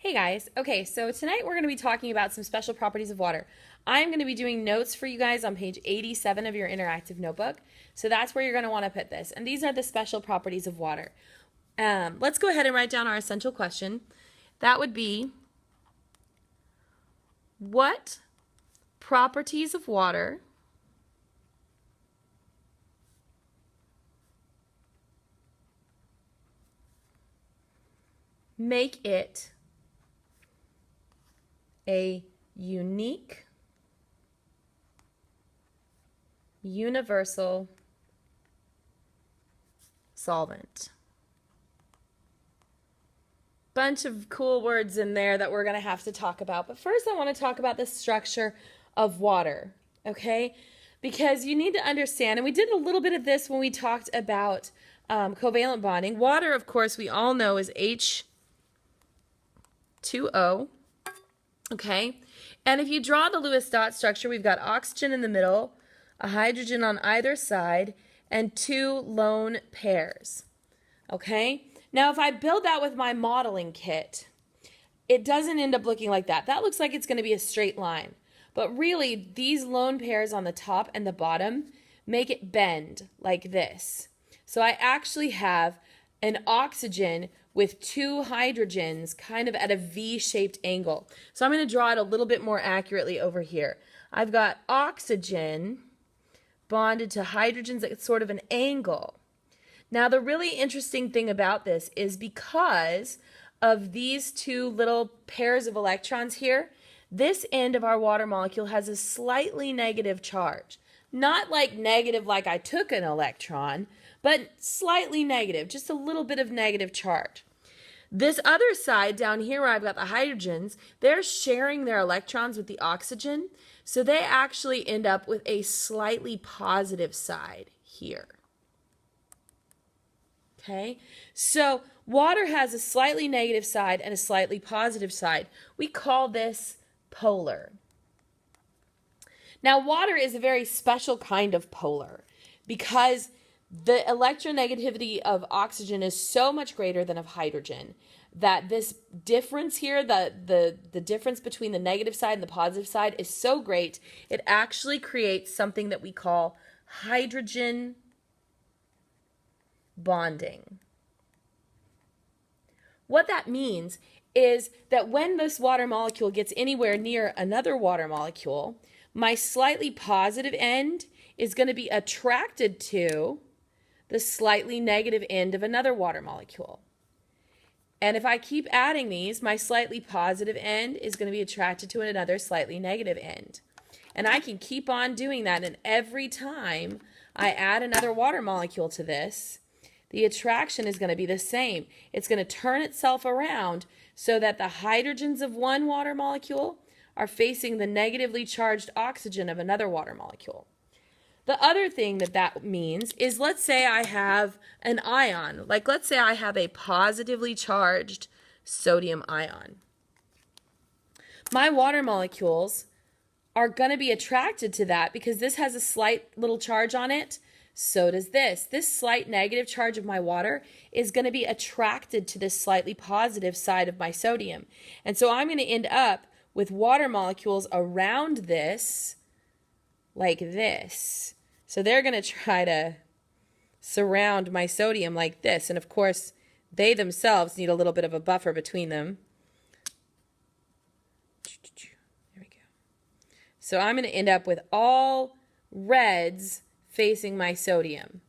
Hey guys, okay, so tonight we're going to be talking about some special properties of water. I'm going to be doing notes for you guys on page 87 of your interactive notebook. So that's where you're going to want to put this. And these are the special properties of water. Let's go ahead and write down our essential question. That would be, what properties of water make it a unique, universal solvent? Bunch of cool words in there that we're going to have to talk about. But first I want to talk about the structure of water, okay? Because you need to understand, and we did a little bit of this when we talked about covalent bonding. Water, of course, we all know is H2O, okay? And if you draw the Lewis dot structure, we've got oxygen in the middle, a hydrogen on either side, and two lone pairs, okay? Now, if I build that with my modeling kit, it doesn't end up looking like that. That looks like it's going to be a straight line. But really, these lone pairs on the top and the bottom make it bend like this. So I actually have an oxygen with two hydrogens kind of at a V-shaped angle. So I'm going to draw it a little bit more accurately over here. I've got oxygen bonded to hydrogens at sort of an angle. Now, the really interesting thing about this is because of these two little pairs of electrons here, this end of our water molecule has a slightly negative charge. Not like negative like I took an electron, but slightly negative, just a little bit of negative charge. This other side down here where I've got the hydrogens, they're sharing their electrons with the oxygen, so they actually end up with a slightly positive side here. Okay, so water has a slightly negative side and a slightly positive side. We call this polar. Now, water is a very special kind of polar because the electronegativity of oxygen is so much greater than of hydrogen that this difference here, the difference between the negative side and the positive side is so great, it actually creates something that we call hydrogen bonding. What that means is that when this water molecule gets anywhere near another water molecule, my slightly positive end is going to be attracted to the slightly negative end of another water molecule. And if I keep adding these, my slightly positive end is going to be attracted to another slightly negative end. And I can keep on doing that, and every time I add another water molecule to this, the attraction is going to be the same. It's going to turn itself around so that the hydrogens of one water molecule are facing the negatively charged oxygen of another water molecule. The other thing that means is, let's say I have an ion. Like, let's say I have a positively charged sodium ion. My water molecules are going to be attracted to that because this has a slight little charge on it. So does this. This slight negative charge of my water is going to be attracted to this slightly positive side of my sodium. And so I'm going to end up with water molecules around this like this. So they're going to try to surround my sodium like this. And of course, they themselves need a little bit of a buffer between them. There we go. So I'm going to end up with all reds facing my sodium,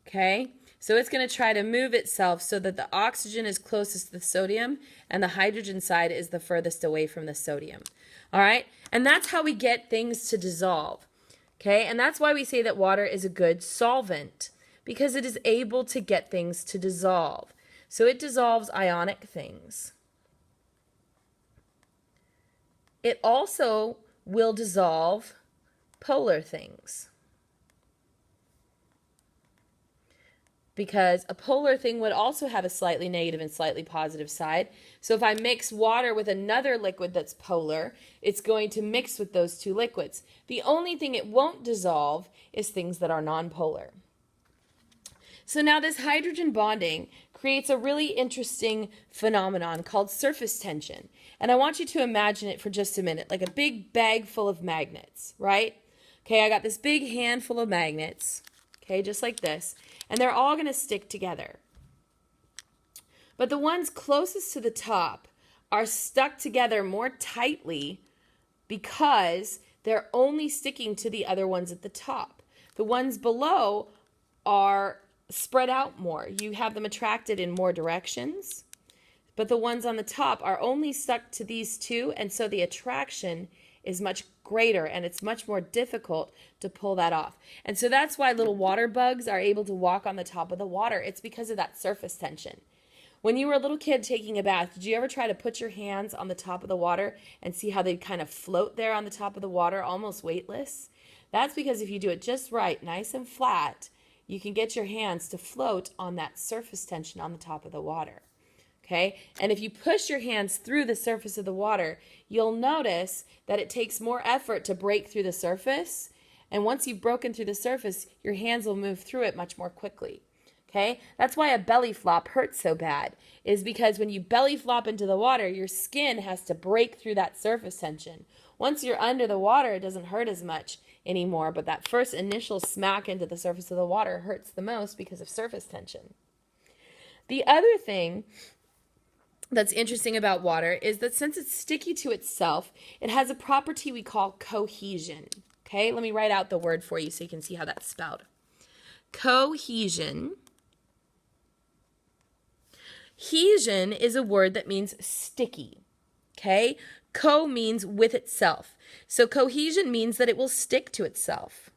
okay? So it's going to try to move itself so that the oxygen is closest to the sodium and the hydrogen side is the furthest away from the sodium, all right? And that's how we get things to dissolve, okay? And that's why we say that water is a good solvent, because it is able to get things to dissolve. So it dissolves ionic things. It also will dissolve polar things, because a polar thing would also have a slightly negative and slightly positive side. So if I mix water with another liquid that's polar, it's going to mix with those two liquids. The only thing it won't dissolve is things that are nonpolar. So now this hydrogen bonding creates a really interesting phenomenon called surface tension. And I want you to imagine it for just a minute, like a big bag full of magnets, right? Okay, I got this big handful of magnets, okay, just like this, and they're all going to stick together. But the ones closest to the top are stuck together more tightly because they're only sticking to the other ones at the top. The ones below are spread out more. You have them attracted in more directions, but the ones on the top are only stuck to these two, and so the attraction is much greater and it's much more difficult to pull that off. And so that's why little water bugs are able to walk on the top of the water. It's because of that surface tension. When you were a little kid taking a bath, did you ever try to put your hands on the top of the water and see how they kind of float there on the top of the water, almost weightless? That's because if you do it just right, nice and flat, you can get your hands to float on that surface tension on the top of the water. Okay? And if you push your hands through the surface of the water, you'll notice that it takes more effort to break through the surface. And once you've broken through the surface, your hands will move through it much more quickly. Okay? That's why a belly flop hurts so bad, is because when you belly flop into the water, your skin has to break through that surface tension. Once you're under the water, it doesn't hurt as much anymore, but that first initial smack into the surface of the water hurts the most because of surface tension. The other thing that's interesting about water is that since it's sticky to itself, it has a property we call cohesion. Okay? Let me write out the word for you so you can see how that's spelled. Cohesion. Hesion is a word that means sticky, okay? Co means with itself. So cohesion means that it will stick to itself.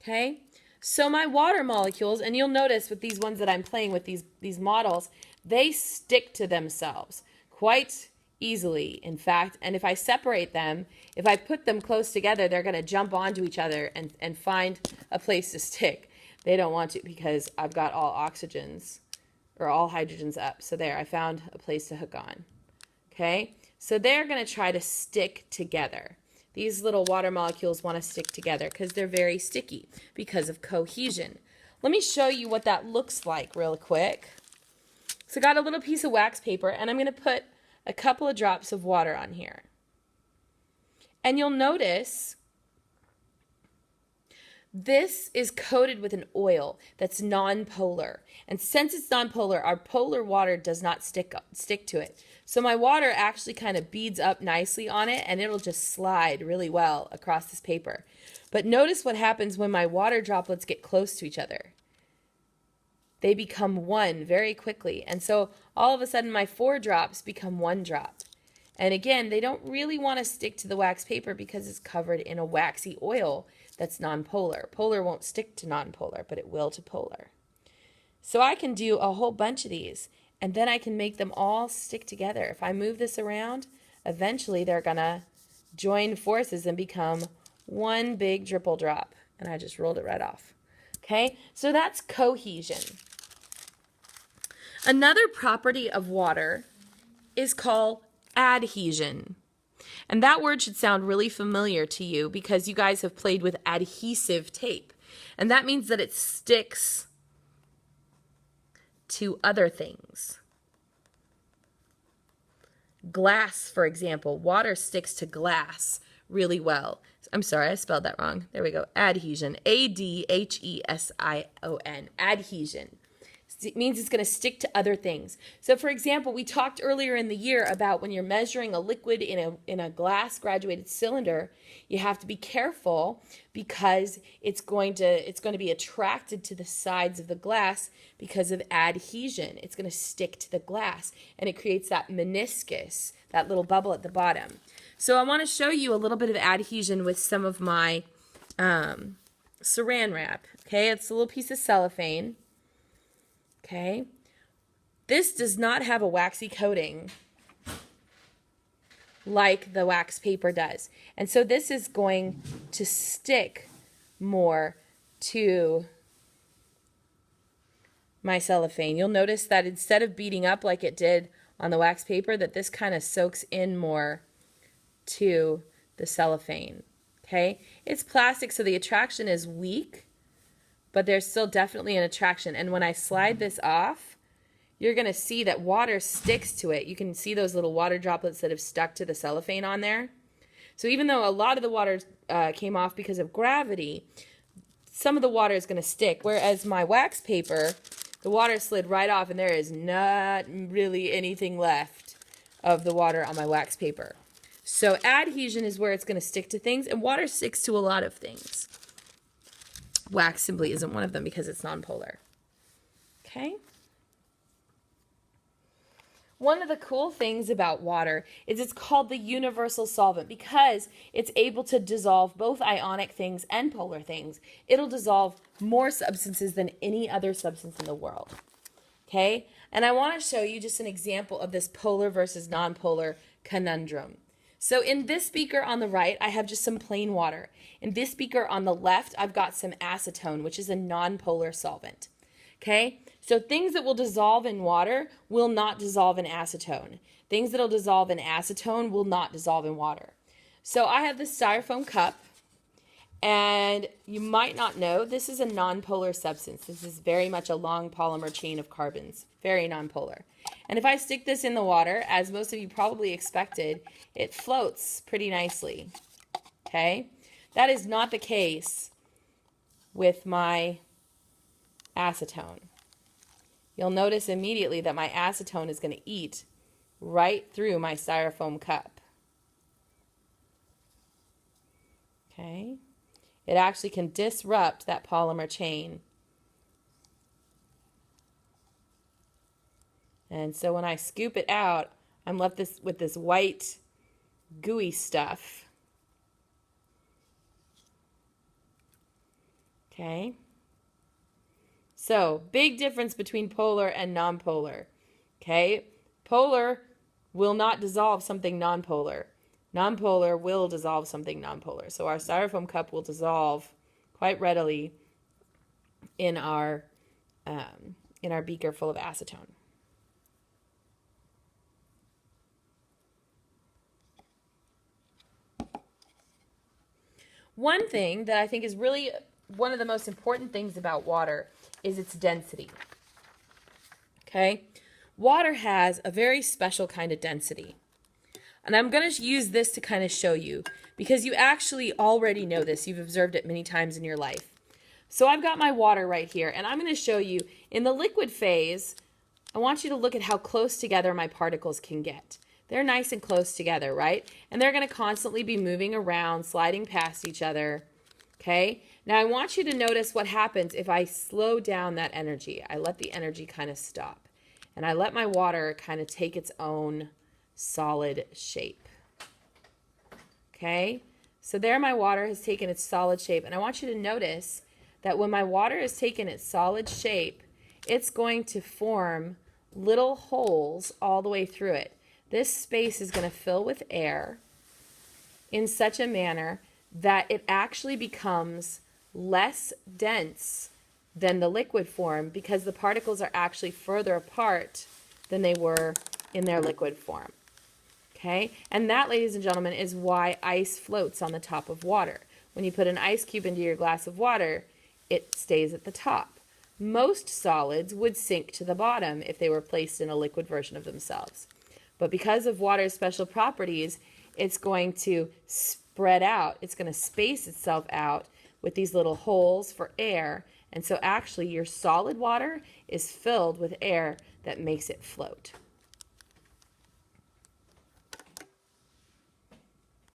Okay? So my water molecules, and you'll notice with these ones that I'm playing with, these models, they stick to themselves quite easily, in fact. And if I separate them, if I put them close together, they're going to jump onto each other and find a place to stick. They don't want to because I've got all oxygens or all hydrogens up. So there, I found a place to hook on. Okay? So they're going to try to stick together. These little water molecules want to stick together because they're very sticky because of cohesion. Let me show you what that looks like real quick. So I got a little piece of wax paper, and I'm going to put a couple of drops of water on here. And you'll notice this is coated with an oil that's nonpolar. And since it's nonpolar, our polar water does not stick to it. So my water actually kind of beads up nicely on it, and it'll just slide really well across this paper. But notice what happens when my water droplets get close to each other. They become one very quickly. And so all of a sudden my 4 drops become 1 drop. And again, they don't really want to stick to the wax paper because it's covered in a waxy oil that's nonpolar. Polar won't stick to nonpolar, but it will to polar. So I can do a whole bunch of these, and then I can make them all stick together. If I move this around, eventually they're going to join forces and become one big dripple drop. And I just rolled it right off. Okay, so that's cohesion. Another property of water is called adhesion. And that word should sound really familiar to you because you guys have played with adhesive tape. And that means that it sticks to other things. Glass, for example. Water sticks to glass really well. I'm sorry, I spelled that wrong. There we go. Adhesion. A-D-H-E-S-I-O-N. Adhesion. It means it's going to stick to other things. So, for example, we talked earlier in the year about when you're measuring a liquid in a glass graduated cylinder, you have to be careful because it's going to be attracted to the sides of the glass because of adhesion. It's going to stick to the glass, and it creates that meniscus, that little bubble at the bottom. So I want to show you a little bit of adhesion with some of my saran wrap. Okay, it's a little piece of cellophane. Okay, this does not have a waxy coating like the wax paper does. And so this is going to stick more to my cellophane. You'll notice that instead of beating up like it did on the wax paper, that this kind of soaks in more to the cellophane. Okay? It's plastic, so the attraction is weak, but there's still definitely an attraction. And when I slide this off, you're going to see that water sticks to it. You can see those little water droplets that have stuck to the cellophane on there. So even though a lot of the water came off because of gravity, some of the water is going to stick. Whereas my wax paper, the water slid right off and there is not really anything left of the water on my wax paper. So adhesion is where it's going to stick to things, and water sticks to a lot of things. Wax simply isn't one of them because it's nonpolar. Okay? One of the cool things about water is it's called the universal solvent because it's able to dissolve both ionic things and polar things. It'll dissolve more substances than any other substance in the world. Okay? And I want to show you just an example of this polar versus nonpolar conundrum. So in this beaker on the right, I have just some plain water. In this beaker on the left, I've got some acetone, which is a nonpolar solvent. Okay? So things that will dissolve in water will not dissolve in acetone. Things that will dissolve in acetone will not dissolve in water. So I have this styrofoam cup, and you might not know this is a nonpolar substance. This is very much a long polymer chain of carbons, very nonpolar. And if I stick this in the water, as most of you probably expected, it floats pretty nicely. Okay? That is not the case with my acetone. You'll notice immediately that my acetone is going to eat right through my styrofoam cup. Okay? It actually can disrupt that polymer chain. And so when I scoop it out, I'm left with this white, gooey stuff. Okay? So, big difference between polar and nonpolar. Okay? Polar will not dissolve something nonpolar. Nonpolar will dissolve something nonpolar. So our styrofoam cup will dissolve quite readily in our beaker full of acetone. One thing that I think is really one of the most important things about water is its density. Okay? Water has a very special kind of density. And I'm going to use this to kind of show you because you actually already know this. You've observed it many times in your life. So I've got my water right here, and I'm going to show you in the liquid phase, I want you to look at how close together my particles can get. They're nice and close together, right? And they're going to constantly be moving around, sliding past each other. Okay? Now I want you to notice what happens if I slow down that energy. I let the energy kind of stop. And I let my water kind of take its own solid shape. Okay? So there my water has taken its solid shape. And I want you to notice that when my water has taken its solid shape, it's going to form little holes all the way through it. This space is going to fill with air in such a manner that it actually becomes less dense than the liquid form because the particles are actually further apart than they were in their liquid form. Okay? And that, ladies and gentlemen, is why ice floats on the top of water. When you put an ice cube into your glass of water, it stays at the top. Most solids would sink to the bottom if they were placed in a liquid version of themselves. But because of water's special properties, it's going to spread out. It's going to space itself out with these little holes for air. And so actually your solid water is filled with air that makes it float.